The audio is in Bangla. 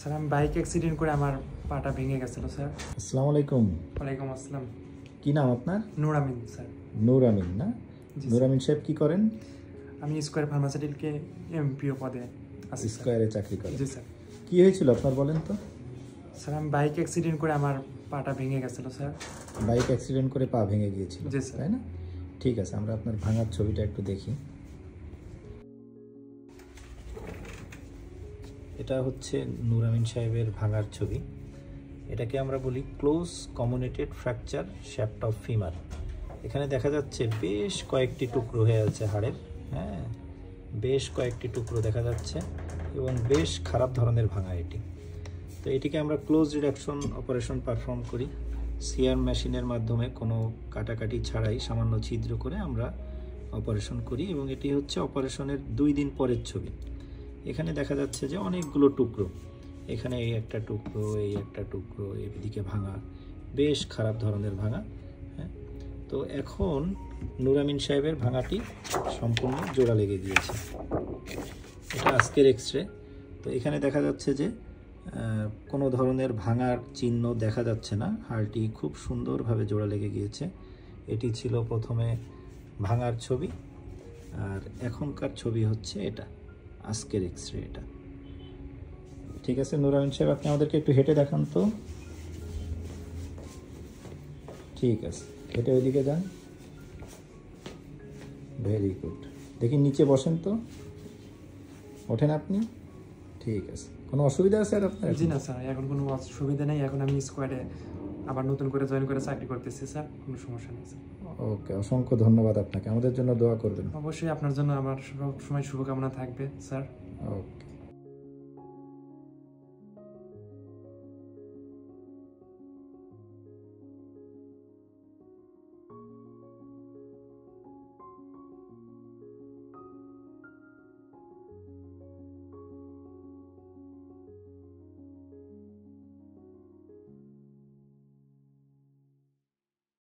স্যার আমি বাইক অ্যাক্সিডেন্ট করে আমার পাটা ভেঙে গেছিল স্যার। আসসালামু আলাইকুম। ওয়ালাইকুম আসসালাম। কি নাম আপনার? নূর আমিন স্যার। নূর আমিন না? নূর আমিন সাহেব কি করেন? আমি স্কয়ার ফার্মাসিউটিক্যালকে এমপিও পদে আছি স্যার। স্কয়ারে চাকরি করেন? জি স্যার। কি হয়েছিল আপনার বলেন তো? স্যার আমি বাইক অ্যাক্সিডেন্ট করে আমার পাটা ভেঙে গেছিল স্যার। বাইক অ্যাক্সিডেন্ট করে পা ভেঙে গিয়েছিল? জি স্যার। তাই না? ঠিক আছে, আমরা আপনার ভাঙার ছবিটা একটু দেখি। এটা হচ্ছে নূর আমিন সাহেবের ভাঙার ছবি। এটাকে আমরা বলি close comminuted fracture shaft of femur. এখানে দেখা যাচ্ছে বেশ কয়েকটি টুকরো হয়ে আছে হাড়ের, হ্যাঁ, বেশ কয়েকটি টুকরো দেখা যাচ্ছে এবং বেশ খারাপ ধরনের ভাঙা এটি। তো এটিকে আমরা ক্লোজ রিডাকশন অপারেশন পারফর্ম করি। সিআর মেশিনের মাধ্যমে কোনো কাটাকাটি ছাড়াই সামান্য ছিদ্র করে আমরা অপারেশন করি এবং এটি হচ্ছে অপারেশনের 2 দিন পরের ছবি। এখানে দেখা যাচ্ছে যে অনেকগুলো টুকরো, এখানে এই একটা টুকরো, এই একটা টুকরো, এদিকে ভাঙা, বেশ খারাপ ধরনের ভাঙা। হ্যাঁ, তো এখন নূর আমিন সাহেবের ভাঙাটি সম্পূর্ণ জোড়া লেগে গিয়েছে। এটা আজকের এক্সরে। তো এখানে দেখা যাচ্ছে যে কোনো ধরনের ভাঙার চিহ্ন দেখা যাচ্ছে না, হাড়টি খুব সুন্দরভাবে জোড়া লেগে গিয়েছে। এটি ছিল প্রথমে ভাঙার ছবি, আর এখনকার ছবি হচ্ছে এটা, আজকের এক্সরে এটা। ঠিক আছে নূর আমিন সাহেব, আপনি আমাদেরকে একটু হেঁটে দেখান তো। ঠিক আছে, হেঁটে ওইদিকে যান। Very good. দেখি নিচে বসেন তো, ওঠেন আপনি। ঠিক আছে, কোনো অসুবিধা আছে আর আপনার? জি না স্যার, এখন কোনো অসুবিধা নেই। এখন আমি স্কোয়াডে আবার নতুন করে জয়েন করে চাকরি করতেছি স্যার, কোনো সমস্যা নেই স্যার। ওকে, অসংখ্য ধন্যবাদ আপনাকে। আমাদের জন্য দোয়া করবেন। অবশ্যই আপনার জন্য আমার সব সময় শুভকামনা থাকবে স্যার। ওকে।